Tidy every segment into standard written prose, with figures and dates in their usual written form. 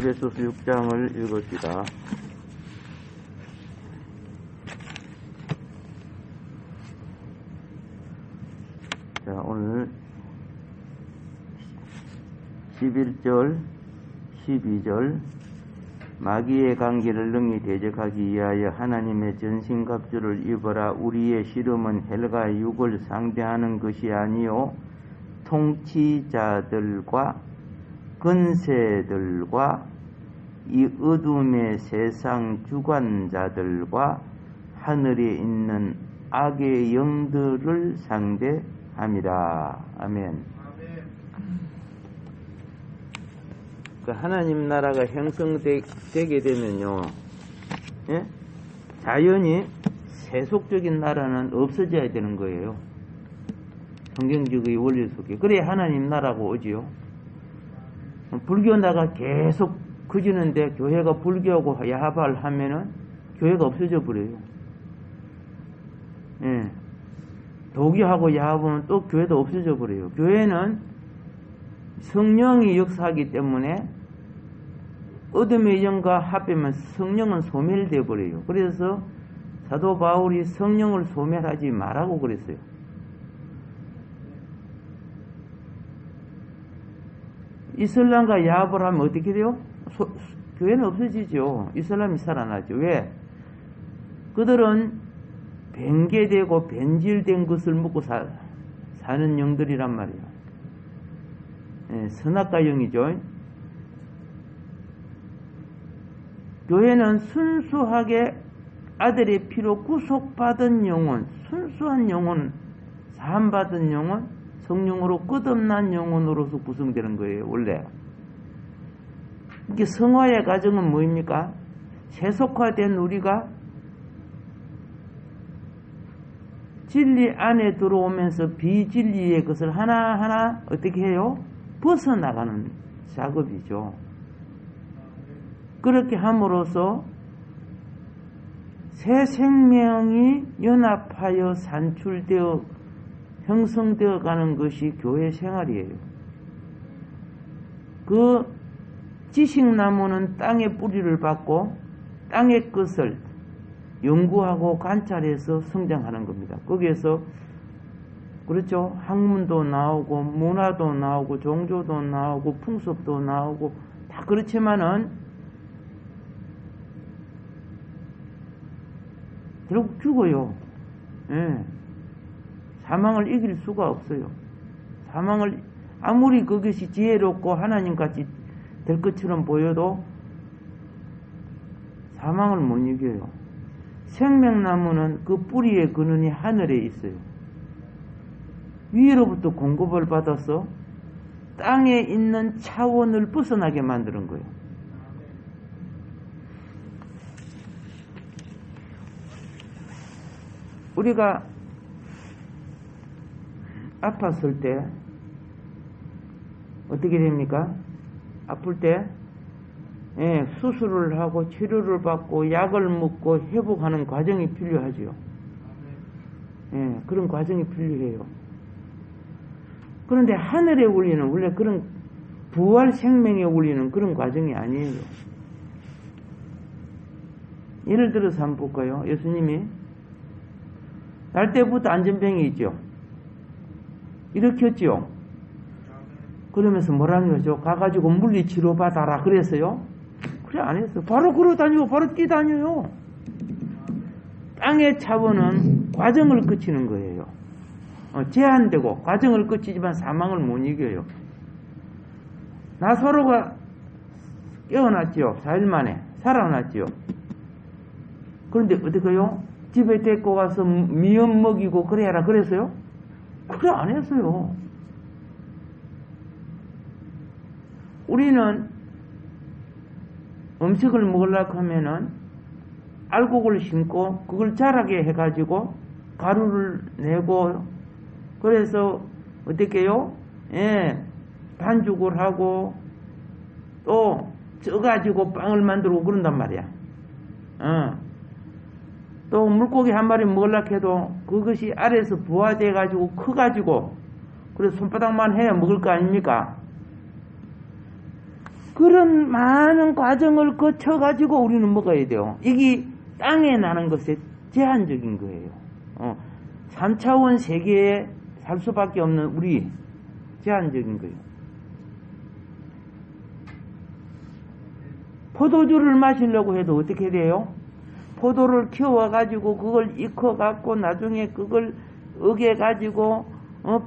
에베소서 6장을 읽읍시다. 자, 오늘 11절, 12절 마귀의 관계를 능히 대적하기 위하여 하나님의 전신갑주를 입어라. 우리의 씨름은 헬과 육을 상대하는 것이 아니요 통치자들과 근세들과 이 어둠의 세상 주관자들과 하늘에 있는 악의 영들을 상대함이라. 아멘. 하나님 나라가 형성되게 되면요, 예? 자연히 세속적인 나라는 없어져야 되는 거예요. 성경적의 원리 속에. 그래야 하나님 나라가 오지요. 불교 나라가 계속 커지는데 교회가 불교하고 야합을 하면은 교회가 없어져 버려요. 예. 도교하고 야합하면 또 교회도 없어져 버려요. 교회는 성령이 역사하기 때문에 어둠의 영과 합하면 성령은 소멸되어 버려요. 그래서 사도 바울이 성령을 소멸하지 말라고 그랬어요. 이슬람과 야합을 하면 어떻게 돼요? 교회는 없어지죠. 이슬람이 살아나죠. 왜? 그들은 변개되고 변질된 것을 먹고 사는 영들이란 말이에요. 예, 선악과 영이죠. 교회는 순수하게 아들의 피로 구속받은 영혼, 순수한 영혼, 사함받은 영혼, 성령으로 끝없는 영혼으로서 구성되는 거예요. 원래 이게 성화의 과정은 뭐입니까? 세속화된 우리가 진리 안에 들어오면서 비진리의 것을 하나하나 어떻게 해요? 벗어나가는 작업이죠. 그렇게 함으로써 새 생명이 연합하여 산출되어 형성되어 가는 것이 교회 생활이에요. 그 지식나무는 땅의 뿌리를 받고 땅의 것을 연구하고 관찰해서 성장하는 겁니다. 거기에서 그렇죠. 학문도 나오고 문화도 나오고 종교도 나오고 풍습도 나오고 다 그렇지만은 결국 죽어요. 예. 사망을 이길 수가 없어요. 사망을 아무리 그것이 지혜롭고 하나님같이 될 것처럼 보여도 사망을 못 이겨요. 생명나무는 그 뿌리의 근원이 하늘에 있어요. 위로부터 공급을 받아서 땅에 있는 차원을 벗어나게 만드는 거예요. 우리가 아팠을 때 어떻게 됩니까? 아플 때 수술을 하고 치료를 받고 약을 먹고 회복하는 과정이 필요하지요. 그런 과정이 필요해요. 그런데 하늘의 원리는 원래 그런 부활 생명의 원리는 그런 과정이 아니에요. 예를 들어서 한번 볼까요? 예수님이 날 때부터 안전병이 있죠. 일으켰죠. 그러면서 뭐라는 거죠? 가가지고 물리치료 받아라 그랬어요? 그래 안 했어. 바로 걸어다니고 바로 뛰다녀요. 땅의 차원은 과정을 거치는 거예요. 제한되고 과정을 거치지만 사망을 못 이겨요. 나사로가 깨어났지요. 4일 만에 살아났지요. 그런데 어떡해요? 집에 데리고 가서 미역 먹이고 그래야라 그랬어요? 그래 안 했어요. 우리는 음식을 먹으려고 하면은 알곡을 심고 그걸 자라게 해가지고 가루를 내고 그래서 어떻게 해요? 반죽을 하고 또 쪄가지고 빵을 만들고 그런단 말이야. 또 물고기 한 마리 먹으려고 해도 그것이 아래에서 부화돼가지고 커가지고 그래서 손바닥만 해야 먹을 거 아닙니까? 그런 많은 과정을 거쳐가지고 우리는 먹어야 돼요. 이게 땅에 나는 것에 제한적인 거예요. 3차원 세계에 살 수밖에 없는 우리 제한적인 거예요. 포도주를 마시려고 해도 어떻게 돼요? 포도를 키워가지고 그걸 익혀갖고 나중에 그걸 으개가지고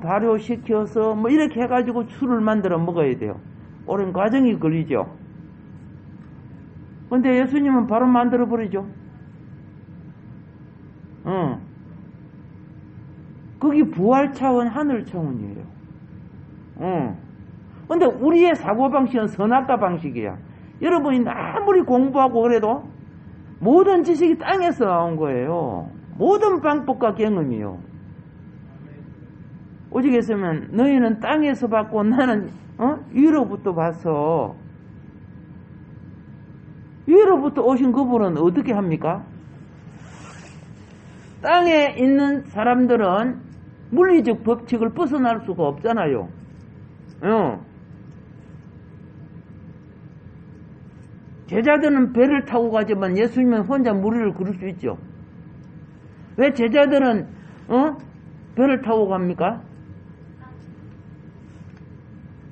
발효시켜서 뭐 이렇게 해가지고 술을 만들어 먹어야 돼요. 오랜 과정이 걸리죠. 근데 예수님은 바로 만들어 버리죠. 그게 부활 차원, 하늘 차원이에요. 근데 우리의 사고방식은 선악과 방식이야. 여러분이 아무리 공부하고 그래도 모든 지식이 땅에서 나온 거예요. 모든 방법과 경험이요. 오직 했으면 너희는 땅에서 받고 나는 위로부터 봤어. 위로부터 오신 그분은 어떻게 합니까? 땅에 있는 사람들은 물리적 법칙을 벗어날 수가 없잖아요. 제자들은 배를 타고 가지만 예수님은 혼자 무리를 그릴 수 있죠. 왜 제자들은 배를 타고 갑니까?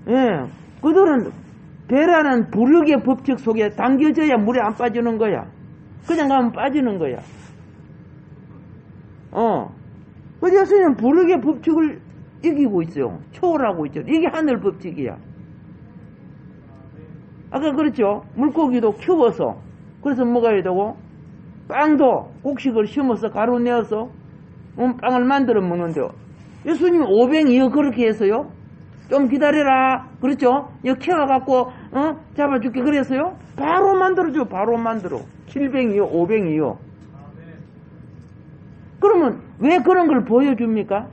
예, 그들은 배라는 부르게 법칙 속에 당겨져야 물에 안 빠지는 거야. 그냥 가면 빠지는 거야. 그 예수님은 부르게 법칙을 이기고 있어요. 초월하고 있죠. 이게 하늘 법칙이야. 아까 그랬죠. 물고기도 키워서 그래서 먹어야 되고, 빵도 곡식을 심어서 가루 내어서 빵을 만들어 먹는데요. 예수님 오병이어 그렇게 해서요. 좀 기다려라. 그렇죠? 이거 키워갖고 잡아줄게 그래서요. 바로 만들어줘. 바로 만들어. 7병이요 5병이요. 그러면 왜 그런 걸 보여줍니까?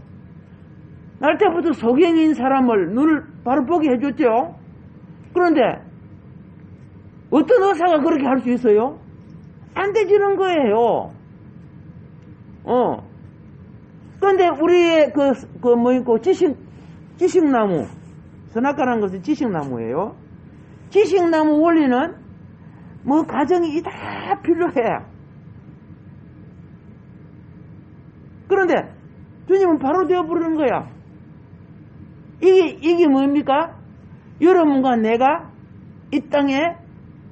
날 때부터 소경인 사람을 눈을 바로 보게 해줬죠. 그런데 어떤 의사가 그렇게 할 수 있어요? 안 되지는 거예요. 그런데 우리의 지식나무, 선악과라는 것은 지식나무예요. 지식나무 원리는 뭐 과정이 다 필요해. 그런데 주님은 바로 되어버리는 거야. 이게 뭡니까? 여러분과 내가 이 땅에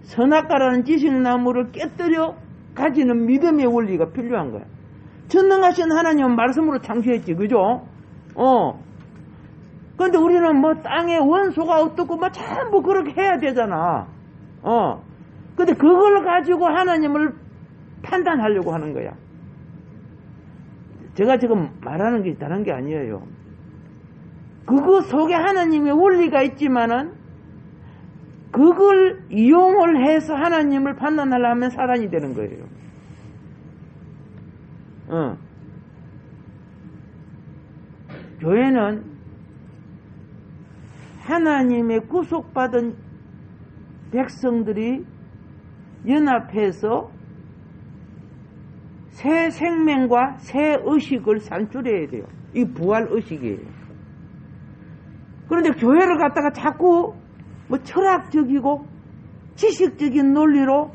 선악과라는 지식나무를 깨뜨려 가지는 믿음의 원리가 필요한 거야. 전능하신 하나님은 말씀으로 창조했지, 그죠? 그런데 우리는 뭐 땅에 원소가 어떻고 뭐 전부 그렇게 해야 되잖아. 근데 그걸 가지고 하나님을 판단하려고 하는 거야. 제가 지금 말하는 게 다른 게 아니에요. 그거 속에 하나님의 원리가 있지만은 그걸 이용을 해서 하나님을 판단하려면 사단이 되는 거예요. 교회는 하나님의 구속받은 백성들이 연합해서 새 생명과 새 의식을 산출해야 돼요. 이 부활 의식이에요. 그런데 교회를 갖다가 자꾸 뭐 철학적이고 지식적인 논리로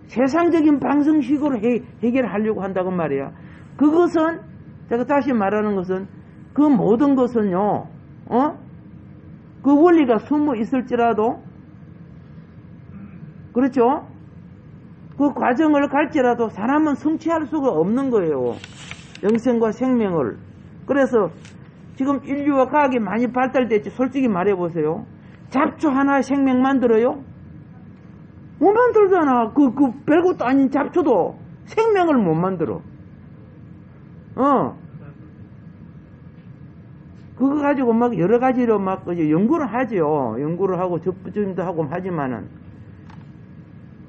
세상적인 방정식으로 해결하려고 한다고 말이야. 그것은 제가 다시 말하는 것은 그 모든 것은요, 그 원리가 숨어 있을지라도, 그렇죠? 그 과정을 갈지라도 사람은 성취할 수가 없는 거예요. 영생과 생명을. 그래서 지금 인류와 과학이 많이 발달됐지. 솔직히 말해보세요. 잡초 하나의 생명 만들어요? 못 만들잖아. 그 별것도 아닌 잡초도 생명을 못 만들어. 그거 가지고 막 여러 가지로 막 연구를 하죠. 연구를 하고 접붙임도 하고 하지만은.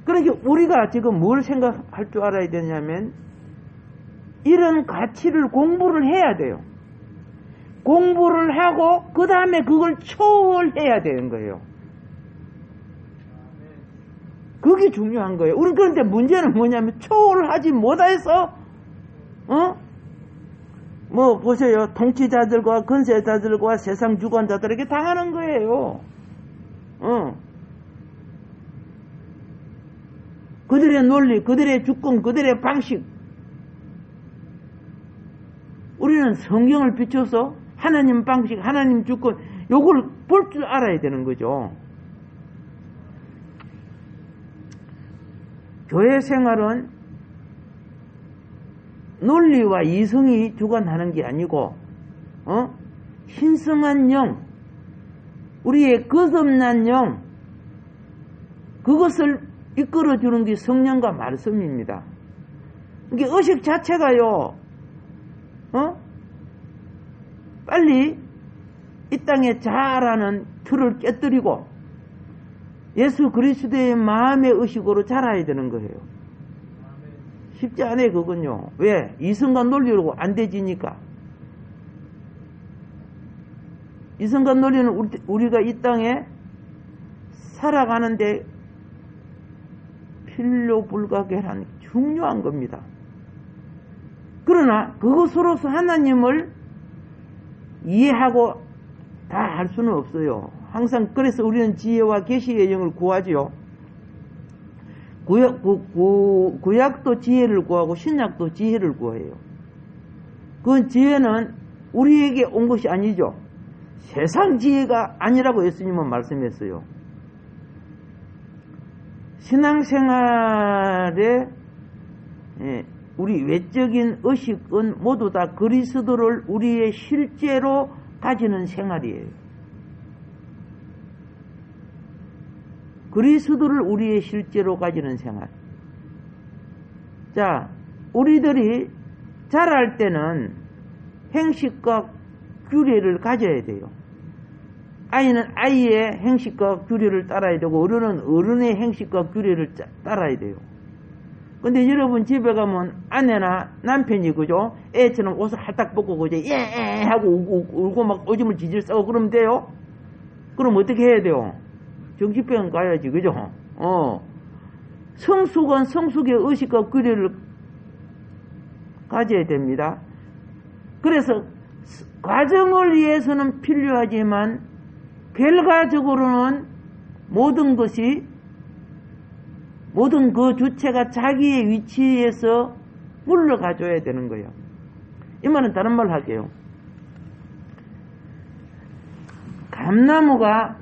그러니까 우리가 지금 뭘 생각할 줄 알아야 되냐면, 이런 가치를 공부를 해야 돼요. 공부를 하고 그 다음에 그걸 초월해야 되는 거예요. 그게 중요한 거예요. 우리 그런데 문제는 뭐냐면 초월하지 못해서 뭐 보세요. 통치자들과 건세자들과 세상 주관자들에게 당하는 거예요. 그들의 논리, 그들의 주권, 그들의 방식. 우리는 성경을 비춰서 하나님 방식, 하나님 주권, 요걸 볼 줄 알아야 되는 거죠. 교회 생활은 논리와 이성이 주관하는 게 아니고, 신성한 영, 우리의 거듭난 영, 그것을 이끌어주는 게 성령과 말씀입니다. 이게 의식 자체가요, 빨리 이 땅에 자라는 틀을 깨뜨리고 예수 그리스도의 마음의 의식으로 자라야 되는 거예요. 쉽지 않아요, 그건요. 왜? 이성과 논리로 안 되지니까. 이성과 논리는 우리가 이 땅에 살아가는데 필요 불가결한 중요한 겁니다. 그러나 그것으로서 하나님을 이해하고 다 할 수는 없어요. 항상 그래서 우리는 지혜와 계시의 영을 구하지요. 구약도 지혜를 구하고 신약도 지혜를 구해요. 그 지혜는 우리에게 온 것이 아니죠. 세상 지혜가 아니라고 예수님은 말씀했어요. 신앙생활에 우리 외적인 의식은 모두 다 그리스도를 우리의 실제로 가지는 생활이에요. 그리스도를 우리의 실제로 가지는 생활. 자, 우리들이 자랄 때는 행식과 규례를 가져야 돼요. 아이는 아이의 행식과 규례를 따라야 되고 어른은 어른의 행식과 규례를 따라야 돼요. 근데 여러분 집에 가면 아내나 남편이 그죠? 애처럼 옷을 할딱 벗고 그죠? 예 하고 울고 막 오줌을 지질 싸고 그러면 돼요? 그럼 어떻게 해야 돼요? 정신병원 가야지, 그죠? 성숙은 성숙의 의식과 규례를 가져야 됩니다. 그래서 과정을 위해서는 필요하지만 결과적으로는 모든 그 주체가 자기의 위치에서 물러가줘야 되는 거예요. 이 말은 다른 말로 할게요. 감나무가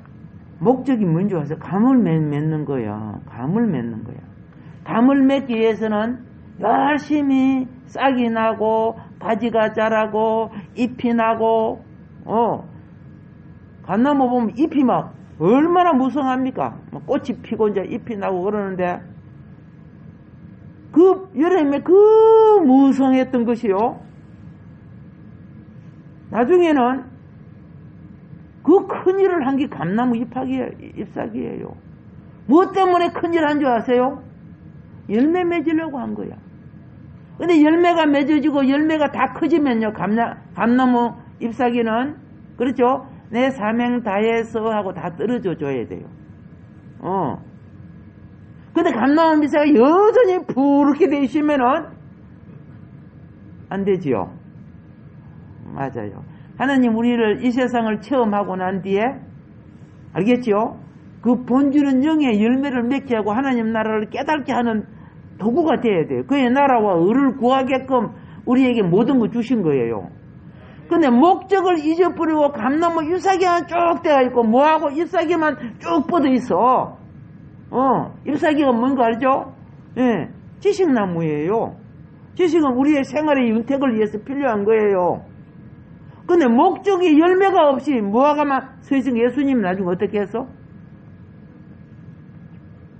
목적이 뭔지 아세요? 감을 맺는 거야. 감을 맺는 거야. 감을 맺기 위해서는 열심히 싹이 나고 가지가 자라고 잎이 나고 감나무 보면 잎이 막 얼마나 무성합니까? 꽃이 피고 이제 잎이 나고 그러는데 그 여름에 그 무성했던 것이요. 나중에는 그 큰일을 한 게 감나무 잎사귀예요. 무엇 때문에 큰일 한 줄 아세요? 열매 맺으려고 한 거야. 근데 열매가 맺어지고 열매가 다 커지면요, 감나무 잎사귀는 그렇죠? 내 사명 다해서 하고 다 떨어져 줘야 돼요. 근데 감나무 잎사귀가 여전히 푸르게 돼 있으면은 안 되지요. 맞아요. 하나님 우리를 이 세상을 체험하고 난 뒤에 알겠죠? 그 본주는 영의 열매를 맺게 하고 하나님 나라를 깨닫게 하는 도구가 돼야 돼요. 그의 나라와 의를 구하게끔 우리에게 모든 거 주신 거예요. 근데 목적을 잊어버리고 감나무 잎사귀만 쭉 되어 있고 뭐하고 잎사귀만 쭉 뻗어 있어. 잎사귀가 뭔가 알죠? 예, 지식나무예요. 지식은 우리의 생활의 윤택을 위해서 필요한 거예요. 근데 목적이 열매가 없이 무화과만 서있은 예수님 나중에 어떻게 했어?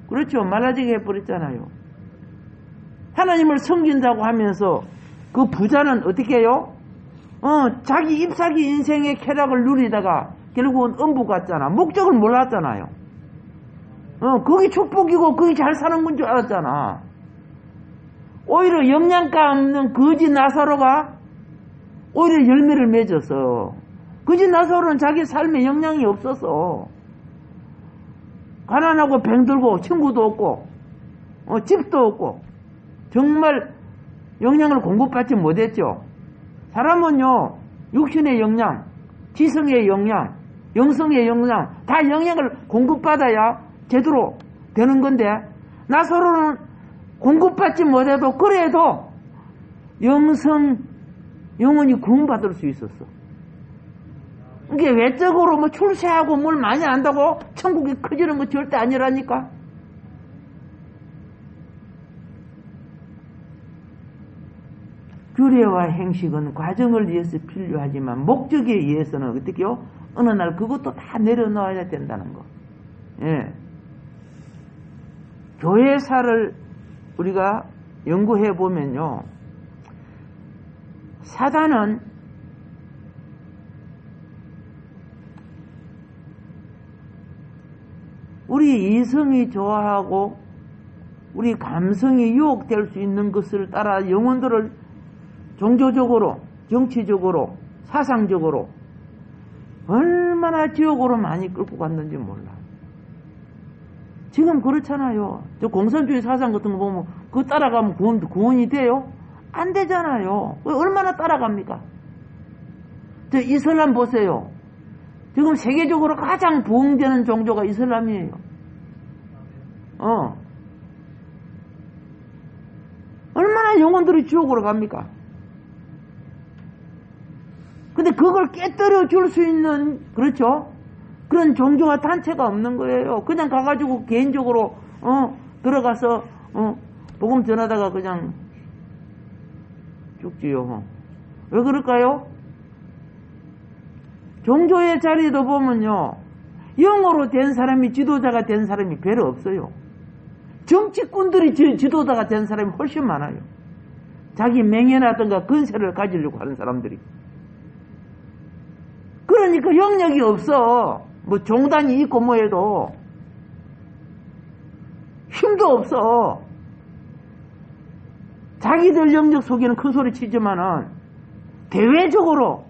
그렇죠. 말라지게 해버렸잖아요. 하나님을 섬긴다고 하면서 그 부자는 어떻게 해요? 자기 잎사귀 인생의 쾌락을 누리다가 결국은 음부 갔잖아. 목적을 몰랐잖아요. 거기 축복이고 거기 잘 사는 건 줄 알았잖아. 오히려 영양가 없는 거지 나사로가 오히려 열매를 맺어서 거지 나사로는 자기 삶에 영향이 없어서 가난하고 병들고 친구도 없고 집도 없고 정말 영양을 공급받지 못했죠. 사람은요 육신의 영양, 지성의 영양, 영성의 영양 다 영양을 공급받아야 제대로 되는 건데 나사로는 공급받지 못해도 그래도 영원히 구원받을 수 있었어. 이게 외적으로 뭐 출세하고 뭘 많이 안다고 천국이 커지는 거 절대 아니라니까. 규례와 행식은 과정을 위해서 필요하지만 목적에 의해서는 어떻게요? 어느 날 그것도 다 내려놓아야 된다는 거. 예. 교회사를 우리가 연구해 보면요, 사단은 우리 이성이 좋아하고 우리 감성이 유혹될 수 있는 것을 따라 영혼들을 종교적으로, 정치적으로, 사상적으로 얼마나 지옥으로 많이 끌고 갔는지 몰라. 지금 그렇잖아요. 저 공산주의 사상 같은 거 보면 그거 따라가면 구원이 돼요? 안 되잖아요. 얼마나 따라갑니까? 저 이슬람 보세요. 지금 세계적으로 가장 부흥되는 종교가 이슬람이에요. 얼마나 영혼들이 지옥으로 갑니까? 근데 그걸 깨뜨려 줄 수 있는, 그렇죠? 그런 종교와 단체가 없는 거예요. 그냥 가가지고 개인적으로, 들어가서, 복음 전하다가 그냥 죽지요. 왜 그럴까요? 종교의 자리도 보면요, 영어로 된 사람이 지도자가 된 사람이 별로 없어요. 정치꾼들이 지도자가 된 사람이 훨씬 많아요. 자기 명예라든가 근세를 가지려고 하는 사람들이. 그러니까 영역이 없어. 뭐 종단이 있고 뭐 해도 힘도 없어. 자기들 영역 속에는 큰 소리 치지만은 대외적으로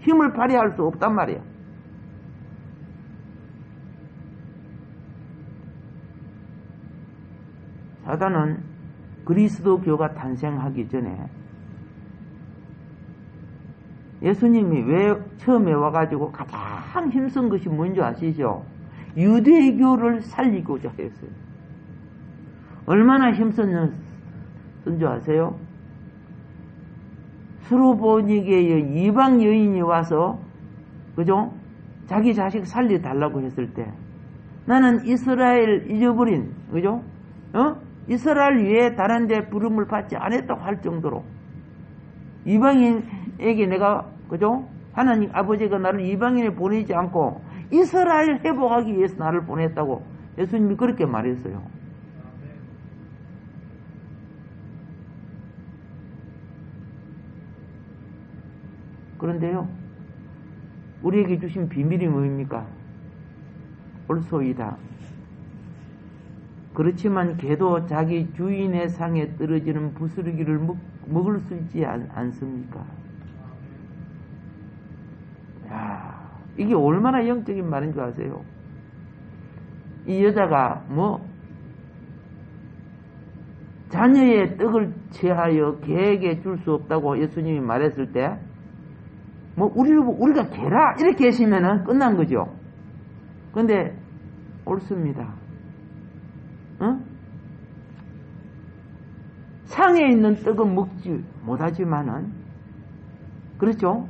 힘을 발휘할 수 없단 말이야. 사단은 그리스도교가 탄생하기 전에 예수님이 왜 처음에 와가지고 가장 힘쓴 것이 뭔지 아시죠? 유대교를 살리고자 했어요. 얼마나 힘쓴 줄 아세요? 수르보니게의 이방 여인이 와서, 그죠? 자기 자식 살려달라고 했을 때, 나는 이스라엘 잊어버린, 그죠? 이스라엘 위에 다른 데 부름을 받지 않았다고 할 정도로 이방인에게 내가, 그죠? 하나님 아버지가 나를 이방인에 보내지 않고 이스라엘 회복하기 위해서 나를 보냈다고 예수님이 그렇게 말했어요. 그런데요, 우리에게 주신 비밀이 뭐입니까? 옳소이다. 그렇지만 개도 자기 주인의 상에 떨어지는 부스러기를 먹을 수 있지 않습니까? 야, 이게 얼마나 영적인 말인 줄 아세요? 이 여자가 자녀의 떡을 취하여 개에게 줄 수 없다고 예수님이 말했을 때, 우리가 개라 이렇게 하시면은 끝난 거죠. 근데 옳습니다. 상에 있는 떡은 먹지 못하지만은, 그렇죠?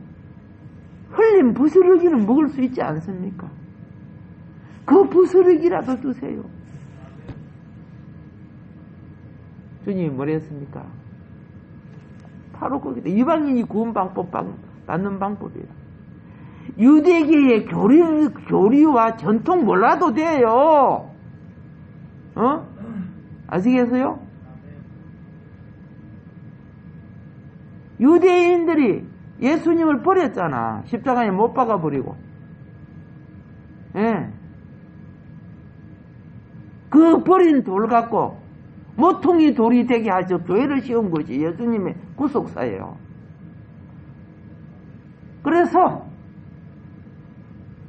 흘린 부스러기는 먹을 수 있지 않습니까? 그 부스러기라도 주세요. 주님이 뭐라 했습니까? 바로 거기다. 이방인이 구원 방법 받는 방법이에요. 유대계의 교리와 전통 몰라도 돼요. 아시겠어요? 유대인들이 예수님을 버렸잖아. 십자가에 못 박아버리고. 예. 그 버린 돌 갖고 모퉁이 돌이 되게 하죠. 교회를 씌운 것이 예수님의 구속사예요. 그래서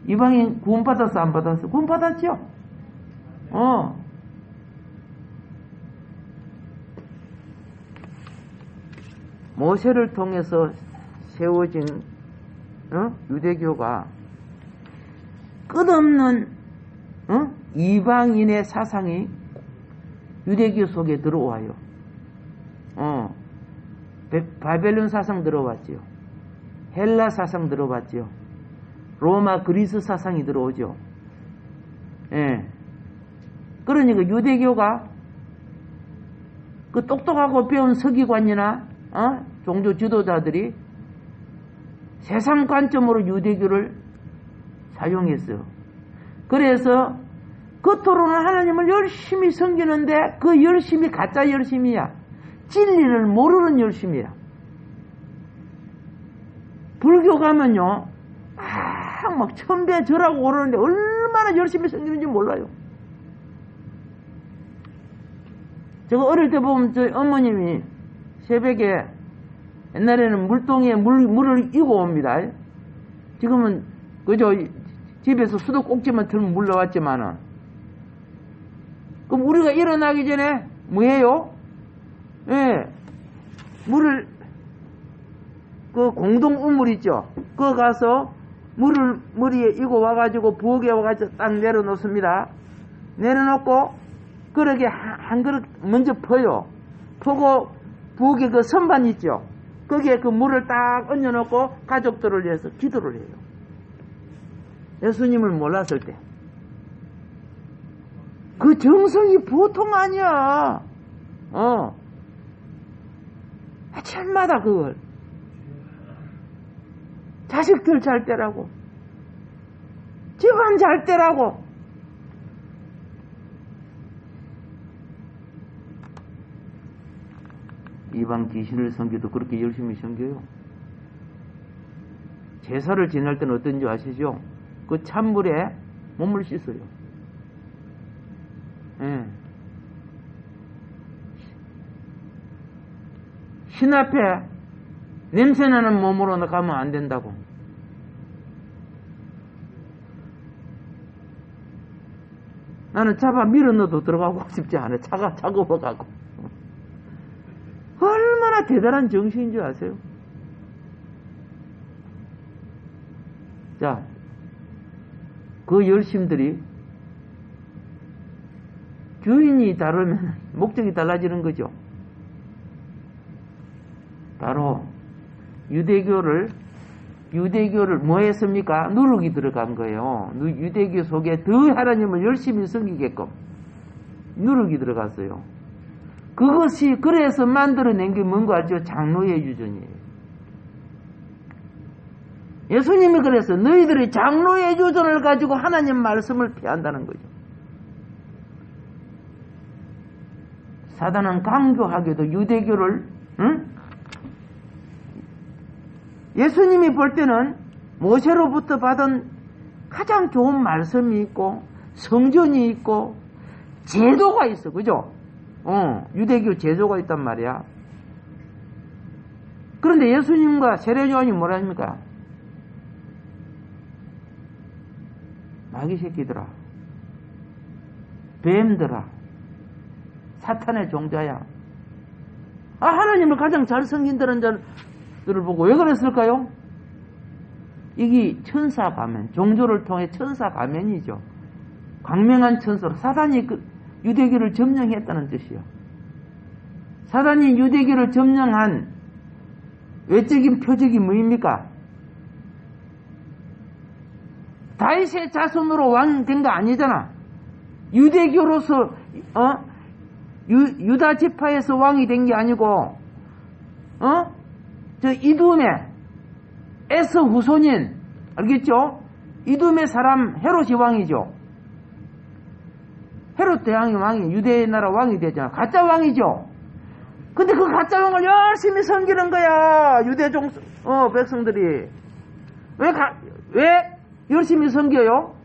이방인 구원받았어, 안 받았어? 구원받았죠? 모세를 통해서 세워진 유대교가 끝없는 이방인의 사상이 유대교 속에 들어와요. 바벨론 사상 들어왔죠. 헬라 사상 들어왔죠. 로마 그리스 사상이 들어오죠. 예. 그러니까 유대교가 그 똑똑하고 배운 서기관이나 종교 지도자들이 세상 관점으로 유대교를 사용했어요. 그래서 겉으로는 하나님을 열심히 섬기는데 그 열심이 가짜 열심이야. 진리를 모르는 열심이야. 불교 가면요, 막 천배 절하고 오르는데 얼마나 열심히 섬기는지 몰라요. 제가 어릴 때 보면 저희 어머님이 새벽에 옛날에는 물동에 물을 이고 옵니다. 지금은 그저 집에서 수도꼭지만 틀면 물 나왔지만은, 그럼 우리가 일어나기 전에 뭐 해요? 예, 물을 그 공동 우물 있죠. 그거 가서 물을 머리에 이고 와가지고 부엌에 와가지고 딱 내려놓습니다. 내려놓고 그러게 한 그릇 먼저 퍼요. 퍼고 부엌에 그 선반 있죠. 거기에 그 물을 딱 얹어놓고 가족들을 위해서 기도를 해요. 예수님을 몰랐을 때. 그 정성이 보통 아니야. 아침마다 그걸. 자식들 잘 때라고. 집안 잘 때라고. 이방 귀신을 섬겨도 그렇게 열심히 섬겨요. 제사를 지낼 때는 어떤지 아시죠? 그 찬물에 몸을 씻어요. 예. 신 앞에 냄새나는 몸으로 가면 안 된다고. 나는 잡아 밀어 넣어도 들어가고 싶지 않아. 차가 차가워가고. 얼마나 대단한 정신인 줄 아세요? 자, 그 열심들이 주인이 다르면 목적이 달라지는 거죠. 바로 유대교를 뭐 했습니까? 누룩이 들어간 거예요. 유대교 속에 더 하나님을 열심히 섬기게끔 누룩이 들어갔어요. 그것이 그래서 만들어낸 게 뭔가 알죠? 장로의 유전이에요. 예수님이 그래서 너희들이 장로의 유전을 가지고 하나님 말씀을 피한다는 거죠. 사단은 강조하게도 유대교를 예수님이 볼 때는 모세로부터 받은 가장 좋은 말씀이 있고 성전이 있고 제도가 있어. 그죠? 유대교 제도가 있단 말이야. 그런데 예수님과 세례요한이 뭐라 합니까? 마귀 새끼들아, 뱀들아, 사탄의 종자야. 하나님을 가장 잘 섬긴다는 자들을 보고 왜 그랬을까요? 이게 천사 가면, 종교를 통해 천사 가면이죠. 광명한 천사로 사단이 유대교를 점령했다는 뜻이요. 사단이 유대교를 점령한 외적인 표적이 뭐입니까? 다윗의 자손으로 왕 된 거 아니잖아. 유대교로서 유다 지파에서 왕이 된 게 아니고 저 이둠의 에서 후손인, 알겠죠? 이둠의 사람 헤롯이 왕이죠. 헤롯 대왕이 왕이 유대 나라 왕이 되잖아. 가짜 왕이죠. 근데 그 가짜 왕을 열심히 섬기는 거야. 유대 백성들이. 왜 열심히 섬겨요?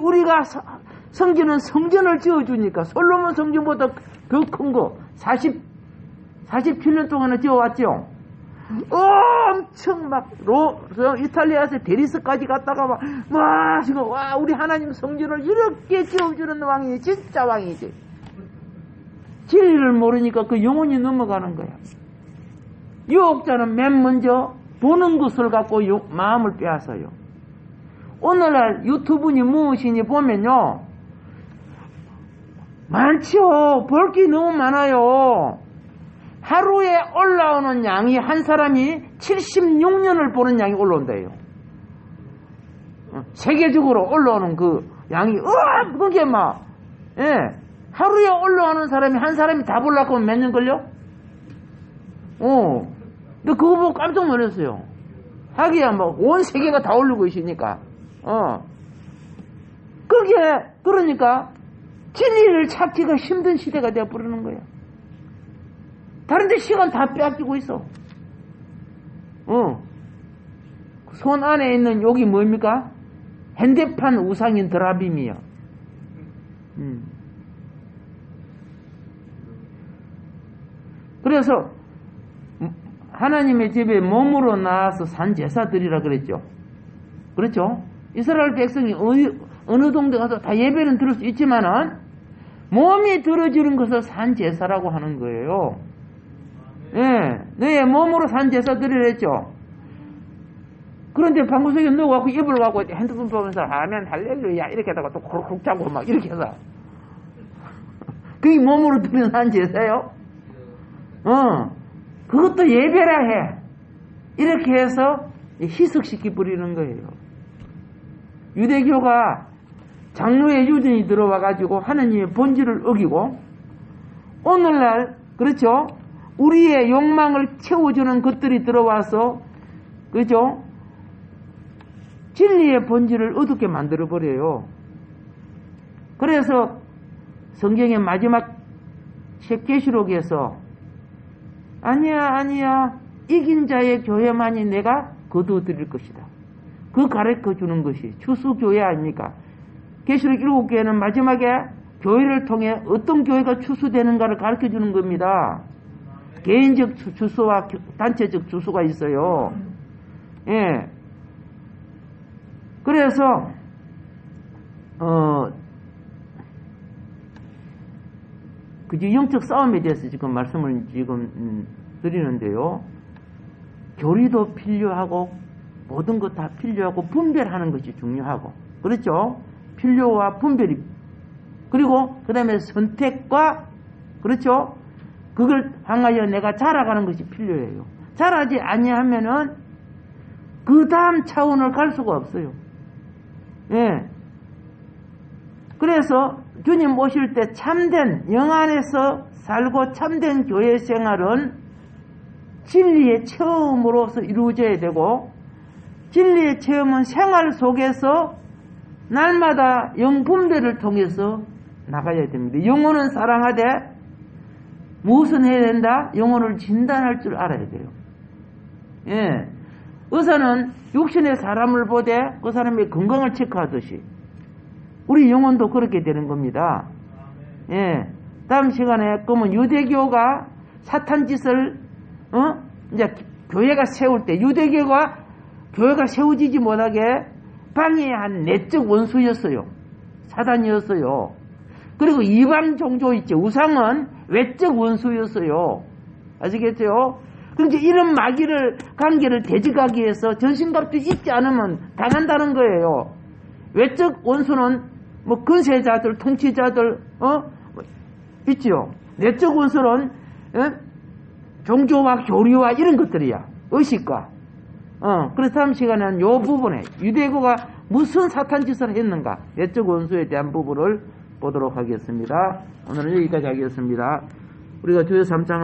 우리가 섬기는 성전을 지어주니까. 솔로몬 성전보다 더 큰 거 47년 동안을 지어왔죠. 엄청 이탈리아에서 베리스까지 갔다가 지금 우리 하나님 성전을 이렇게 지어주는 왕이 진짜 왕이지. 진리를 모르니까 그 영혼이 넘어가는 거야. 유혹자는 맨 먼저 보는 것을 갖고 마음을 빼앗아요. 오늘날 유튜브니 무엇이니 보면요, 많죠. 볼 게 너무 많아요. 하루에 올라오는 양이 한 사람이 76년을 보는 양이 올라온다요. 세계적으로 올라오는 그 양이 그게 막 하루에 올라오는 사람이 한 사람이 다 보려고 하면 몇 년 걸려? 근데 그거 보고 깜짝 놀랐어요. 하기야 뭐 온 세계가 다 오르고 있으니까. 그게 그러니까 진리를 찾기가 힘든 시대가 되어 버리는 거야. 다른 데 시간 다 빼앗기고 있어. 손 안에 있는 여기 뭡니까? 핸드폰 우상인 드라빔이요. 그래서 하나님의 집에 몸으로 나와서 산 제사 드리라 그랬죠. 그렇죠? 이스라엘 백성이 어느 동네 가서 다 예배는 드릴 수 있지만은 몸이 들어지는 것을 산 제사라고 하는 거예요. 너의 몸으로 산 제사 드리라 했죠. 그런데 방구석에 누워갖고 입을 갖고 핸드폰 보면서 아멘 할렐루야 이렇게 하다가 또 콕콕 자고 막 이렇게 해서 그게 몸으로 드리는 산 제사요? 그것도 예배라 해. 이렇게 해서 희석시켜 버리는 거예요. 유대교가 장로의 유전이 들어와가지고 하나님의 본질을 어기고 오늘날 그렇죠? 우리의 욕망을 채워주는 것들이 들어와서 그렇죠? 진리의 본질을 어둡게 만들어버려요. 그래서 성경의 마지막 책 계시록에서 아니야 이긴 자의 교회만이 내가 거두어드릴 것이다. 그 가르쳐주는 것이 추수교회 아닙니까? 계시록 7개는 마지막에 교회를 통해 어떤 교회가 추수되는가를 가르쳐주는 겁니다. 개인적 추수와 단체적 추수가 있어요. 그래서 그저 영적 싸움에 대해서 지금 말씀을 지금 드리는데요. 교리도 필요하고 모든 것 다 필요하고 분별하는 것이 중요하고 그렇죠? 필요와 분별이 그리고 그 다음에 선택과 그렇죠? 그걸 향하여 내가 자라가는 것이 필요해요. 자라지 아니하면은 그 다음 차원을 갈 수가 없어요. 그래서 주님 오실 때 참된 영 안에서 살고 참된 교회 생활은 진리의 체험으로서 이루어져야 되고 진리의 체험은 생활 속에서 날마다 영분별을 통해서 나가야 됩니다. 영혼은 사랑하되 무엇은 해야 된다? 영혼을 진단할 줄 알아야 돼요. 의사는 육신의 사람을 보되 그 사람의 건강을 체크하듯이 우리 영혼도 그렇게 되는 겁니다. 다음 시간에 그러면 유대교가 사탄 짓을 이제 교회가 세울 때 유대교가 교회가 세워지지 못하게 방해한 내적 원수였어요. 사단이었어요. 그리고 이방 종교 있죠. 우상은 외적 원수였어요. 아시겠죠? 그러니까 이런 마귀를 관계를 대적하기 위해서 전신갑주 입지 않으면 당한다는 거예요. 외적 원수는 뭐 근세자들, 통치자들 있지요. 내적 원수는 종교와 교리와 이런 것들이야. 의식과. 그래서 다음 시간에는 이 부분에 유대교가 무슨 사탄 짓을 했는가 내적 원수에 대한 부분을 보도록 하겠습니다. 오늘은 여기까지 하겠습니다. 우리가 주의 3장